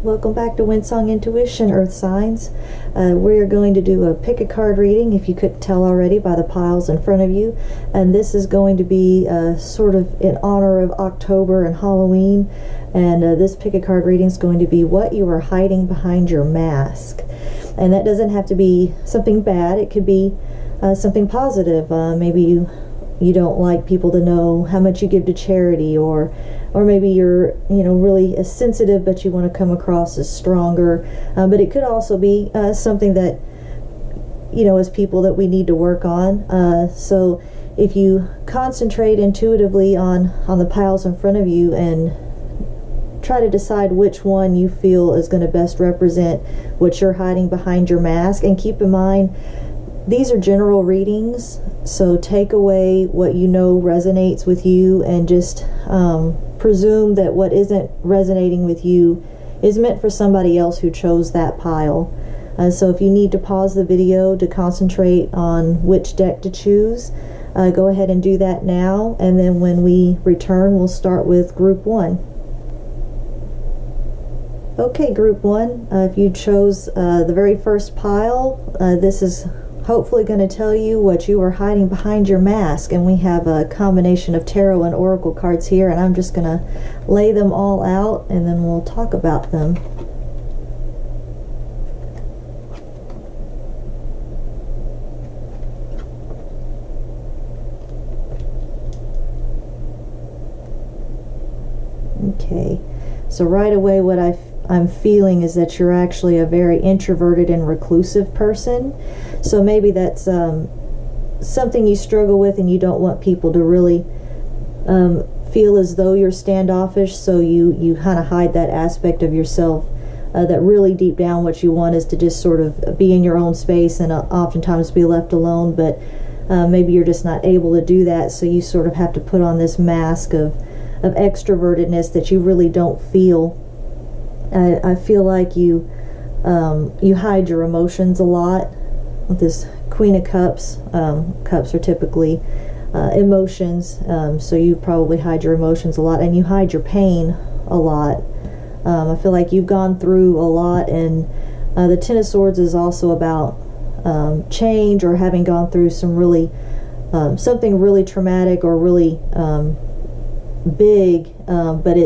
welcome back to Windsong Intuition, Earth Signs. We're going to do a pick a card reading, if you couldn't tell already by the piles in front of you. And this is going to be sort of in honor of October and Halloween. And this pick a card reading is going to be what you are hiding behind your mask. And that doesn't have to be something bad. It could be something positive. Maybe you don't like people to know how much you give to charity, or maybe you're really sensitive, but you want to come across as stronger. But it could also be something that as people that we need to work on. So if you concentrate intuitively on the piles in front of you and try to decide which one you feel is going to best represent what you're hiding behind your mask, and keep in mind these are general readings, so take away what you know resonates with you, and just presume that what isn't resonating with you is meant for somebody else who chose that pile. So if you need to pause the video to concentrate on which deck to choose, go ahead and do that now, and then when we return we'll start with group 1. Okay, group 1, if you chose the very first pile, this is hopefully going to tell you what you are hiding behind your mask. And we have a combination of tarot and oracle cards here, and I'm just going to lay them all out and then we'll talk about them. Okay, so right away what I'm feeling is that you're actually a very introverted and reclusive person. So maybe that's something you struggle with, and you don't want people to really feel as though you're standoffish, so you kind of hide that aspect of yourself, that really deep down what you want is to just sort of be in your own space and oftentimes be left alone. But maybe you're just not able to do that, so you sort of have to put on this mask of extrovertedness that you really don't feel. I feel like you hide your emotions a lot with this Queen of Cups. Cups are typically emotions, so you probably hide your emotions a lot, and you hide your pain a lot. I feel like you've gone through a lot, and the Ten of Swords is also about change, or having gone through some really something really traumatic or really big, but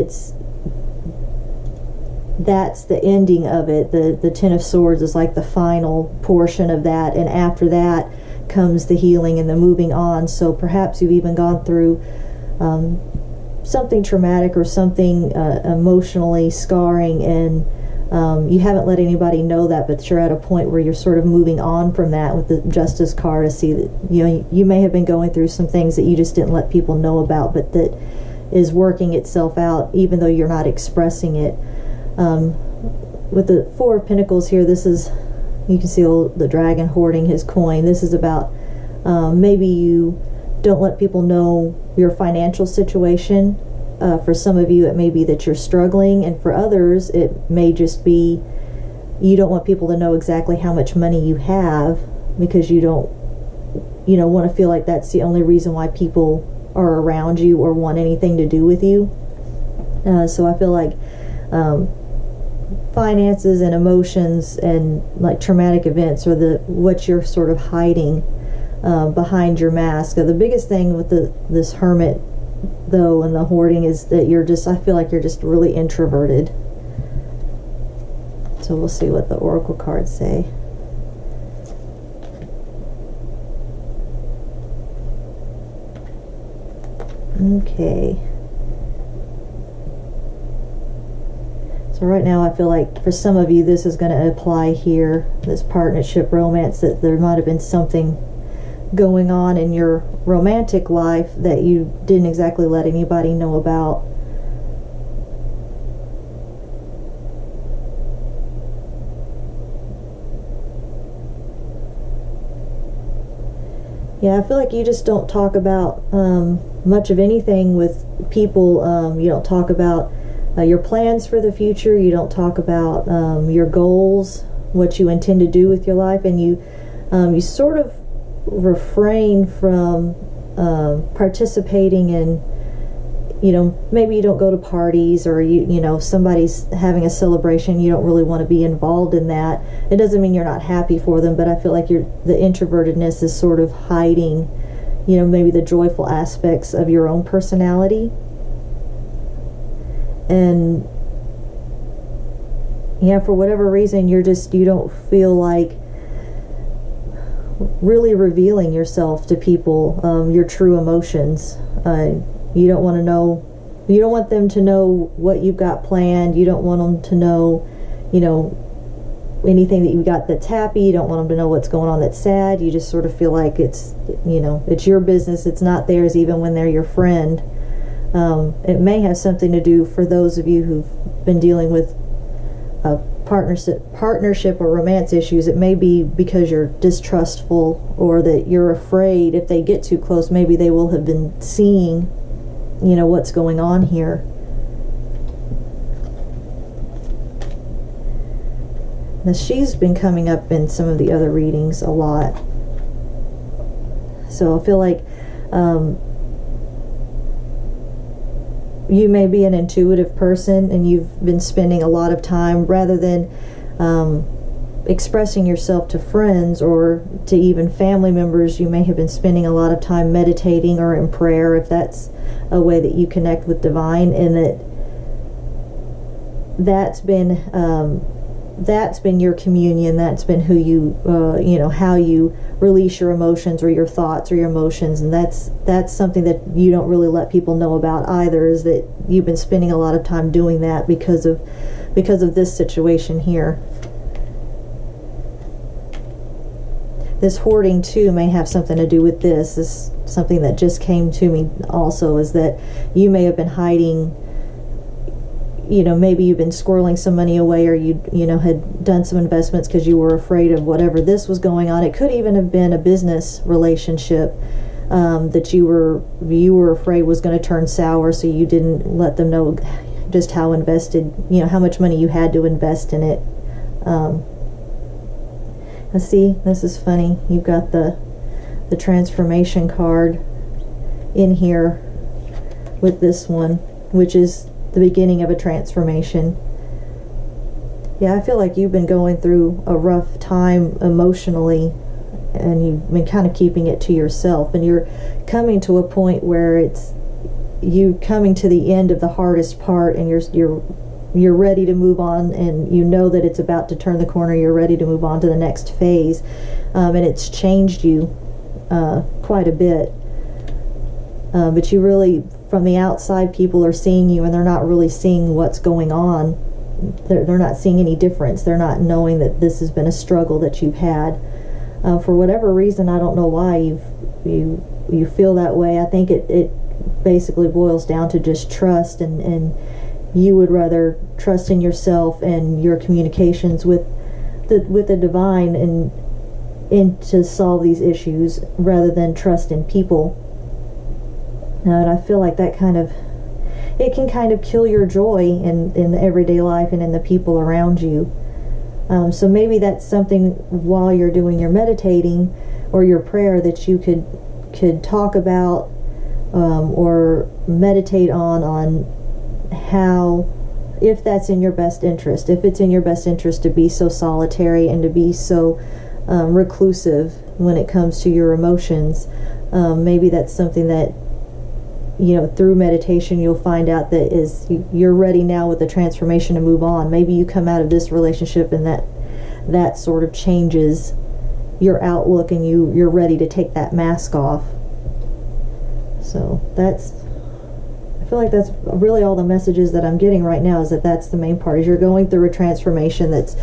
that's the ending of it. The Ten of Swords is like the final portion of that, and after that comes the healing and the moving on. So perhaps you've even gone through something traumatic or something emotionally scarring, and you haven't let anybody know that, but you're at a point where you're sort of moving on from that with the Justice card to see that you may have been going through some things that you just didn't let people know about, but that is working itself out even though you're not expressing it. With the Four of Pentacles here, this is, you can see the dragon hoarding his coin. This is about maybe you don't let people know your financial situation. For some of you it may be that you're struggling, and for others it may just be you don't want people to know exactly how much money you have, because you don't want to feel like that's the only reason why people are around you or want anything to do with you. So I feel like finances and emotions and like traumatic events are what you're sort of hiding behind your mask. The biggest thing with this Hermit though and the hoarding is that I feel like you're just really introverted. So we'll see what the oracle cards say. Okay. So right now I feel like for some of you this is going to apply here, this partnership romance, that there might have been something going on in your romantic life that you didn't exactly let anybody know about. Yeah, I feel like you just don't talk about much of anything with people. You don't talk about your plans for the future. You don't talk about your goals, what you intend to do with your life, and you sort of refrain from participating maybe you don't go to parties, or somebody's having a celebration, you don't really want to be involved in that. It doesn't mean you're not happy for them, but I feel like the introvertedness is sort of hiding, maybe the joyful aspects of your own personality. And for whatever reason, you don't feel like really revealing yourself to people, your true emotions. You don't want them to know what you've got planned. You don't want them to know, anything that you've got that's happy. You don't want them to know what's going on that's sad. You just sort of feel like it's your business. It's not theirs, even when they're your friend. It may have something to do, for those of you who've been dealing with partnership or romance issues, it may be because you're distrustful, or that you're afraid if they get too close, maybe they will have been seeing, what's going on here. Now, she's been coming up in some of the other readings a lot. So I feel like you may be an intuitive person, and you've been spending a lot of time, rather than expressing yourself to friends or to even family members, you may have been spending a lot of time meditating or in prayer, if that's a way that you connect with divine, and that's been your communion. That's been who you how you release your emotions, or your thoughts, or your emotions. And that's something that you don't really let people know about either, is that you've been spending a lot of time doing that because of this situation here. This hoarding too may have something to do with this. This is something that just came to me also, is that you may have been hiding, maybe you've been squirreling some money away, or you had done some investments because you were afraid of whatever this was going on. It could even have been a business relationship that you were afraid was going to turn sour, so you didn't let them know just how invested, how much money you had to invest in it. Let's see, this is funny. You've got the transformation card in here with this one, which is the beginning of a transformation. Yeah, I feel like you've been going through a rough time emotionally, and you've been kind of keeping it to yourself, and you're coming to a point where it's you coming to the end of the hardest part, and you're ready to move on, and you know that it's about to turn the corner. You're ready to move on to the next phase, and it's changed you quite a bit, but you really, from the outside, people are seeing you, and they're not really seeing what's going on. They're not seeing any difference. They're not knowing that this has been a struggle that you've had. For whatever reason, I don't know why you feel that way. I think it basically boils down to just trust, and you would rather trust in yourself and your communications with the divine and to solve these issues, rather than trust in people. And I feel like that it can kind of kill your joy in the everyday life and in the people around you. So maybe that's something, while you're doing your meditating or your prayer, that you could talk about or meditate on how, if that's in your best interest, if it's in your best interest to be so solitary and to be so reclusive when it comes to your emotions. Maybe that's something that, through meditation you'll find out that you're ready now with the transformation to move on. Maybe you come out of this relationship and that sort of changes your outlook, and you're ready to take that mask off. So I feel like that's really all the messages that I'm getting right now, is that's the main part, is you're going through a transformation that's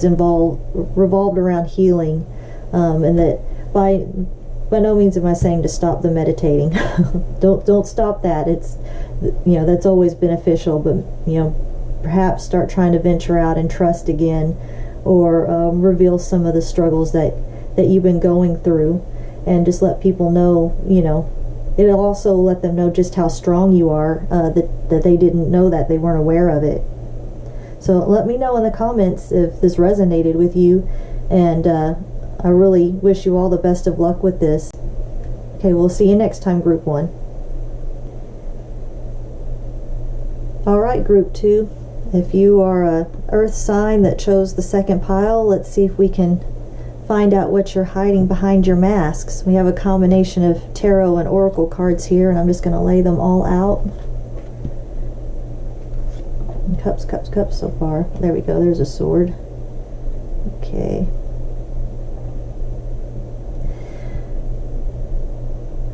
revolved around healing, and that by no means am I saying to stop the meditating. Don't stop that. It's that's always beneficial, but perhaps start trying to venture out and trust again, or reveal some of the struggles that you've been going through, and just let people know. It'll also let them know just how strong you are, that they didn't know that, they weren't aware of it. So let me know in the comments if this resonated with you, and I really wish you all the best of luck with this. Okay, we'll see you next time, Group 1. Alright, group 2. If you are a earth sign that chose the second pile, let's see if we can find out what you're hiding behind your masks. We have a combination of tarot and oracle cards here, and I'm just going to lay them all out. Cups, cups, cups so far. There we go, there's a sword. Okay.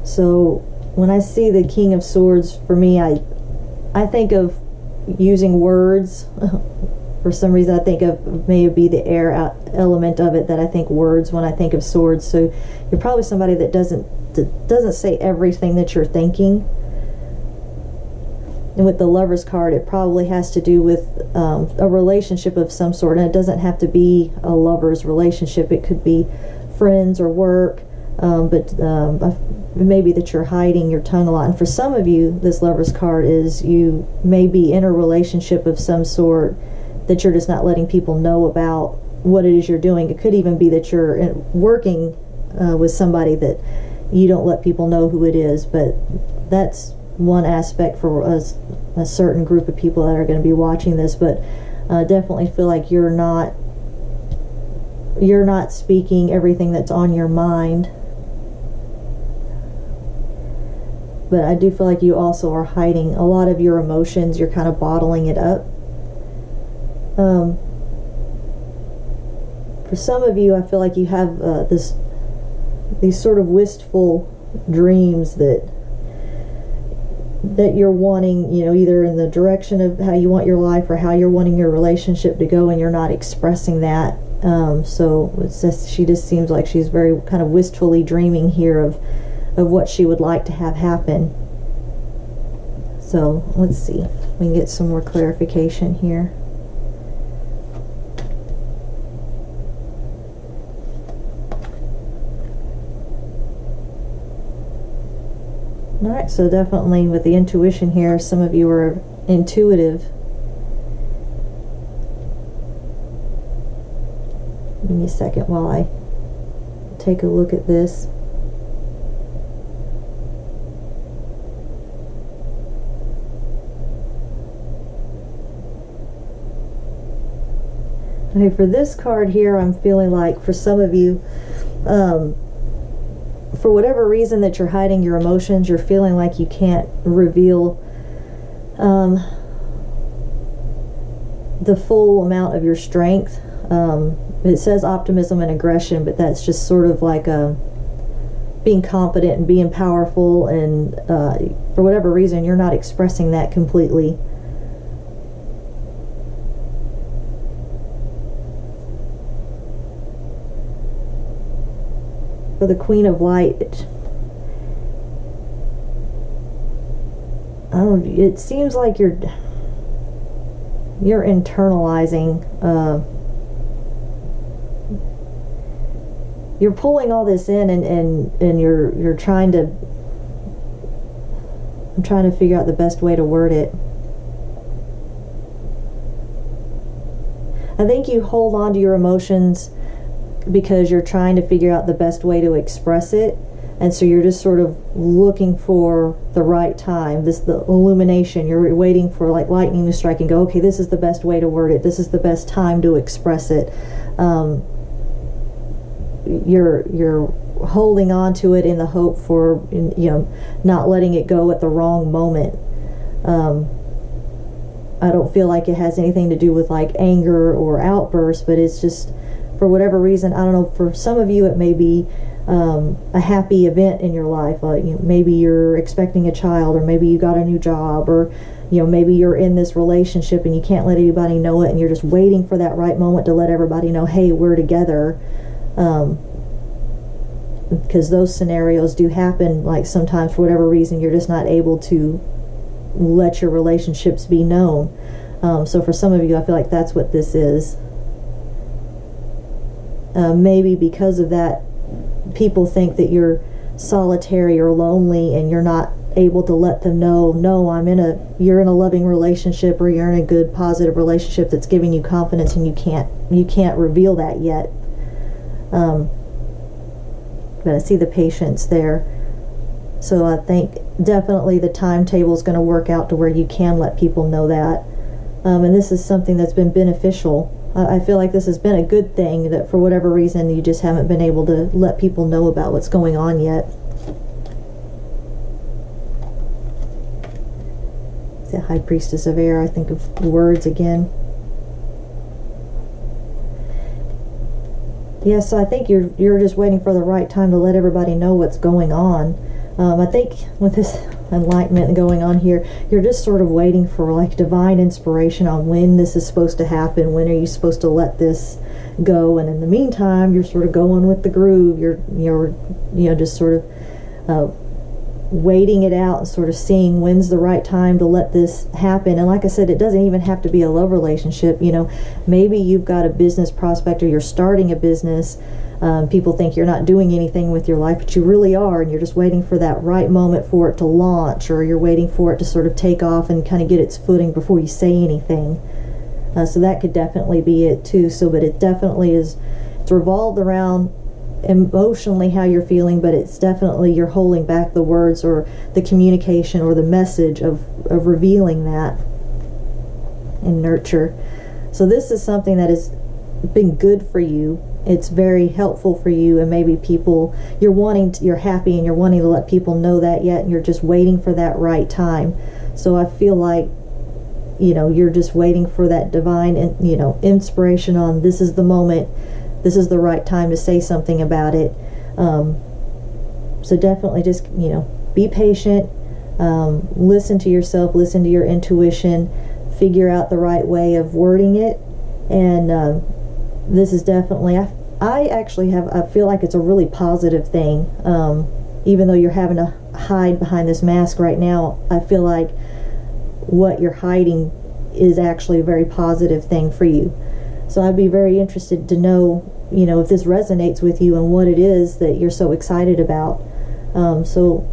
So when I see the King of Swords, for me, I think of using words. For some reason I think of maybe the air element of it, that I think words when I think of swords. So you're probably somebody that doesn't say everything that you're thinking. And with the Lover's card, it probably has to do with a relationship of some sort, and it doesn't have to be a lover's relationship. It could be friends or work, but maybe that you're hiding your tongue a lot. And for some of you, this Lover's card is you may be in a relationship of some sort that you're just not letting people know about what it is you're doing. It could even be that you're working with somebody that you don't let people know who it is, but that's one aspect for a certain group of people that are going to be watching this. But definitely feel like you're not speaking everything that's on your mind. But I do feel like you also are hiding a lot of your emotions. You're kind of bottling it up. For some of you, I feel like you have these sort of wistful dreams that you're wanting, you know, either in the direction of how you want your life or how you're wanting your relationship to go, and you're not expressing that. So it's just, she just seems like she's very kind of wistfully dreaming here of what she would like to have happen. So let's see, we can get some more clarification here. Alright, so definitely with the intuition here, some of you are intuitive. Give me a second while I take a look at this. Okay, for this card here, I'm feeling like for some of you, for whatever reason that you're hiding your emotions, you're feeling like you can't reveal the full amount of your strength. It says optimism and aggression, but that's just sort of like being confident and being powerful, and for whatever reason you're not expressing that completely. For the Queen of Light, it seems like you're internalizing, you're pulling all this in, and you're trying to, I'm trying to figure out the best way to word it. I think you hold on to your emotions because you're trying to figure out the best way to express it, and so you're just sort of looking for the right time, the illumination. You're waiting for like lightning to strike and go, okay, this is the best way to word it, this is the best time to express it. You're holding on to it in the hope for, you know, not letting it go at the wrong moment. I don't feel like it has anything to do with like anger or outbursts, but it's just, for whatever reason, I don't know, for some of you it may be a happy event in your life, like, you know, maybe you're expecting a child, or maybe you got a new job, or, you know, maybe you're in this relationship and you can't let anybody know it, and you're just waiting for that right moment to let everybody know, hey, we're together. Because those scenarios do happen, like sometimes for whatever reason you're just not able to let your relationships be known. So for some of you, I feel like that's what this is. Maybe because of that, people think that you're solitary or lonely, and you're not able to let them know, no, you're in a loving relationship, or you're in a good positive relationship that's giving you confidence, and you can't reveal that yet. But I see the patience there. So I think definitely the timetable is going to work out to where you can let people know that. And this is something that's been beneficial. I feel like this has been a good thing, that for whatever reason you just haven't been able to let people know about what's going on yet. The High Priestess of Air, I think of words again. Yeah, so I think you're just waiting for the right time to let everybody know what's going on. I think with this enlightenment going on here, you're just sort of waiting for like divine inspiration on when this is supposed to happen. When are you supposed to let this go? And in the meantime, you're sort of going with the groove. You're just sort of waiting it out and sort of seeing when's the right time to let this happen. And like I said, it doesn't even have to be a love relationship. Maybe you've got a business prospect, or you're starting a business. People think you're not doing anything with your life, but you really are, and you're just waiting for that right moment for it to launch, or you're waiting for it to sort of take off and kind of get its footing before you say anything. So that could definitely be it too. But it definitely is, it's revolved around emotionally how you're feeling, but it's definitely you're holding back the words or the communication or the message of revealing that in nurture. So this is something that has been good for you. It's very helpful for you, and maybe people you're happy and you're wanting to let people know that yet, and you're just waiting for that right time. So I feel like you're just waiting for that divine inspiration on this is the moment. This is the right time to say something about it. So definitely just, be patient, listen to yourself, listen to your intuition, figure out the right way of wording it. And this is definitely, I feel like it's a really positive thing. Even though you're having to hide behind this mask right now, I feel like what you're hiding is actually a very positive thing for you. So I'd be very interested to know, if this resonates with you and what it is that you're so excited about. So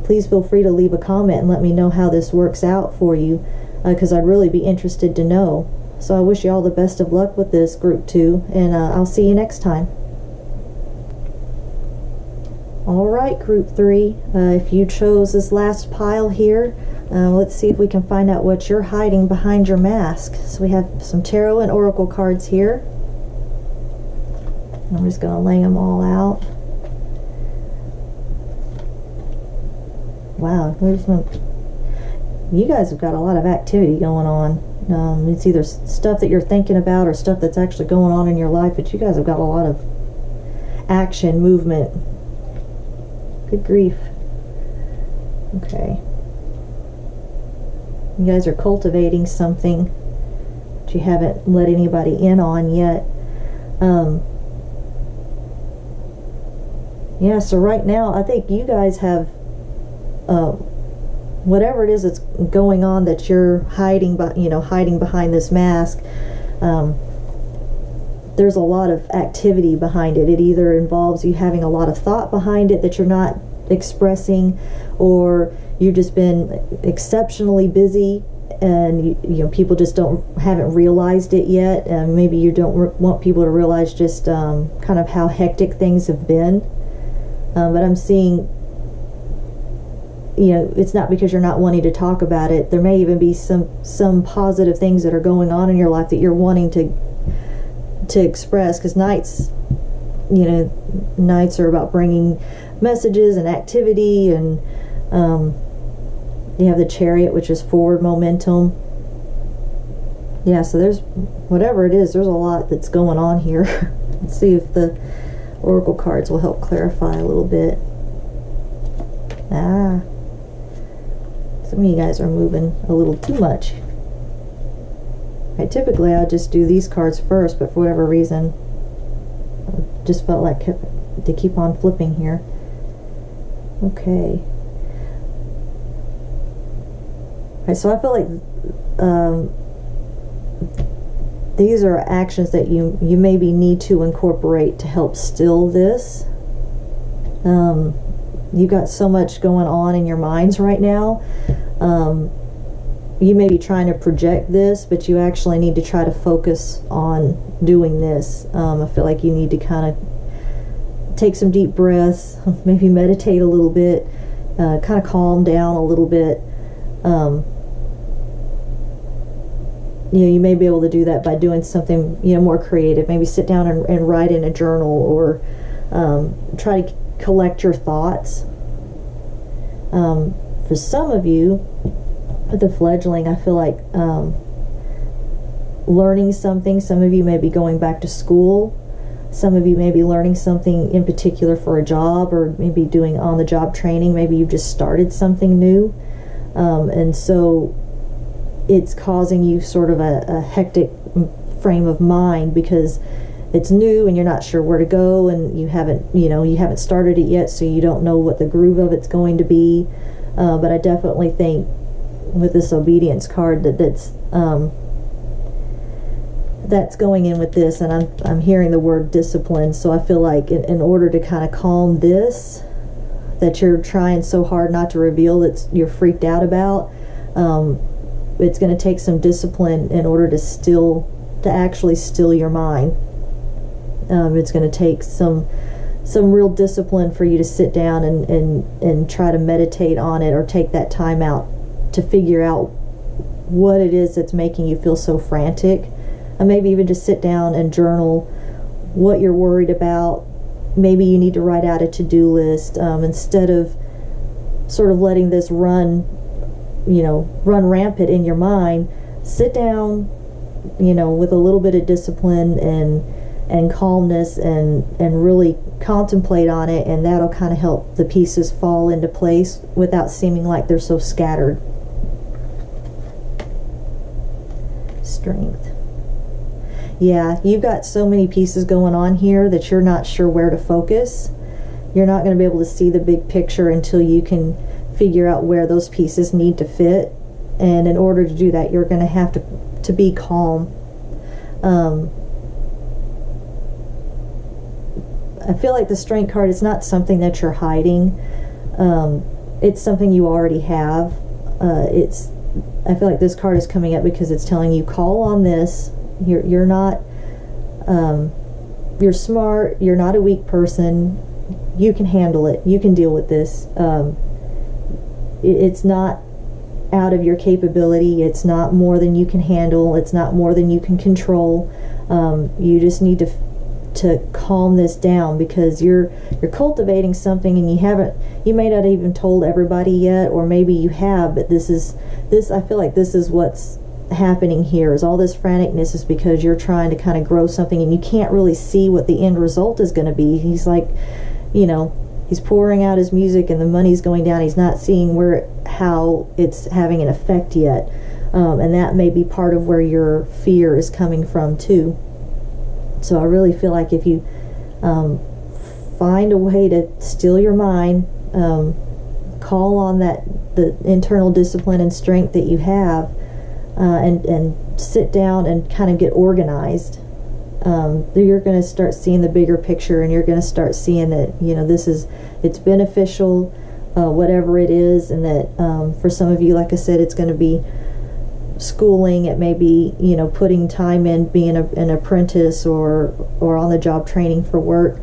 please feel free to leave a comment and let me know how this works out for you, because I'd really be interested to know. So I wish you all the best of luck with this, Group 2, and I'll see you next time. Alright, Group 3, if you chose this last pile here, let's see if we can find out what you're hiding behind your mask. So we have some tarot and oracle cards here. I'm just going to lay them all out. Wow, you guys have got a lot of activity going on. It's either stuff that you're thinking about or stuff that's actually going on in your life, but you guys have got a lot of action, movement. Good grief. Okay. You guys are cultivating something that you haven't let anybody in on yet. Yeah, so right now I think you guys have whatever it is that's going on that you're hiding behind this mask. There's a lot of activity behind it. It either involves you having a lot of thought behind it that you're not expressing, or you've just been exceptionally busy and people just haven't realized it yet, and maybe you don't want people to realize just kind of how hectic things have been. But I'm seeing it's not because you're not wanting to talk about it. There may even be some positive things that are going on in your life that you're wanting to express, because nights are about bringing messages and activity, and you have the Chariot, which is forward momentum. Yeah, so there's whatever it is, there's a lot that's going on here. Let's see if the oracle cards will help clarify a little bit. Some of you guys are moving a little too much. Typically I just do these cards first, but for whatever reason I just felt like to keep on flipping here. Okay. Alright, so I feel like these are actions that you maybe need to incorporate to help still this. You've got so much going on in your minds right now. You may be trying to project this, but you actually need to try to focus on doing this. I feel like you need to kind of take some deep breaths, maybe meditate a little bit, kind of calm down a little bit. You may be able to do that by doing something more creative. Maybe sit down and write in a journal, or try to collect your thoughts. For some of you, the fledgling, I feel like learning something. Some of you may be going back to school. Some of you may be learning something in particular for a job, or maybe doing on-the-job training. Maybe you've just started something new, and so it's causing you sort of a hectic frame of mind because it's new and you're not sure where to go, and you haven't started it yet, so you don't know what the groove of it's going to be. But I definitely think with this obedience card that's going in with this, and I'm hearing the word discipline. So I feel like in order to kind of calm this that you're trying so hard not to reveal, that you're freaked out about, it's going to take some discipline in order to actually still your mind. It's going to take some real discipline for you to sit down and try to meditate on it, or take that time out to figure out what it is that's making you feel so frantic. And maybe even just sit down and journal what you're worried about. Maybe you need to write out a to-do list, instead of sort of letting this run rampant in your mind. Sit down, with a little bit of discipline and calmness, and really contemplate on it, and that'll kind of help the pieces fall into place without seeming like they're so scattered. Strength. Yeah, you've got so many pieces going on here that you're not sure where to focus. You're not going to be able to see the big picture until you can figure out where those pieces need to fit. And in order to do that, you're going to have to be calm. I feel like the strength card is not something that you're hiding. It's something you already have. I feel like this card is coming up because it's telling you, call on this. You're not, you're smart, you're not a weak person, you can handle it, you can deal with this. It's not out of your capability, it's not more than you can handle, it's not more than you can control. You just need to calm this down, because you're cultivating something, and you may not even told everybody yet, or maybe you have, but I feel like this is what's happening here. Is all this franticness is because you're trying to kind of grow something, and you can't really see what the end result is going to be. He's like, he's pouring out his music and the money's going down. He's not seeing how it's having an effect yet, and that may be part of where your fear is coming from too. So I really feel like if you find a way to still your mind, call on the internal discipline and strength that you have, and sit down and kind of get organized, you're going to start seeing the bigger picture, and you're going to start seeing that it's beneficial, whatever it is, and that for some of you, like I said, it's going to be schooling. It may be putting time in being an apprentice or on the job training for work.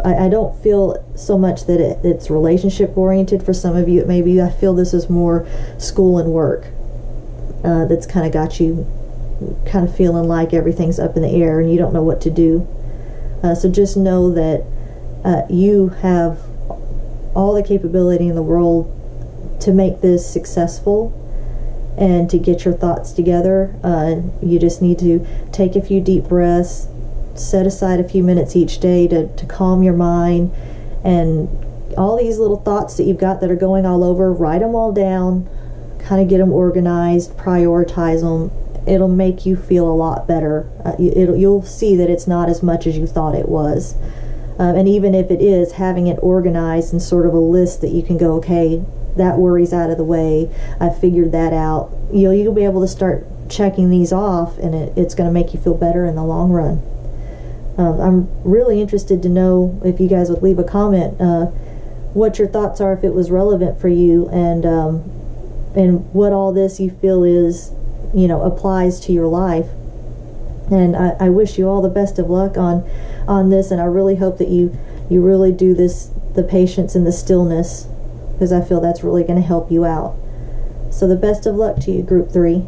I don't feel so much that it's relationship oriented. For some of you, I feel this is more school and work, that's kind of got you kind of feeling like everything's up in the air and you don't know what to do. So just know that you have all the capability in the world to make this successful and to get your thoughts together. You just need to take a few deep breaths, set aside a few minutes each day to calm your mind, and all these little thoughts that you've got that are going all over, write them all down, kind of get them organized, prioritize them. It'll make you feel a lot better. You'll see that it's not as much as you thought it was. And even if it is, having it organized and sort of a list that you can go, okay, that worry's out of the way, I figured that out. You'll be able to start checking these off, and it's going to make you feel better in the long run. I'm really interested to know if you guys would leave a comment what your thoughts are, if it was relevant for you, and what all this you feel is, applies to your life. And I wish you all the best of luck on this, and I really hope that you you really do the patience and the stillness, because I feel that's really going to help you out. So the best of luck to you, Group 3.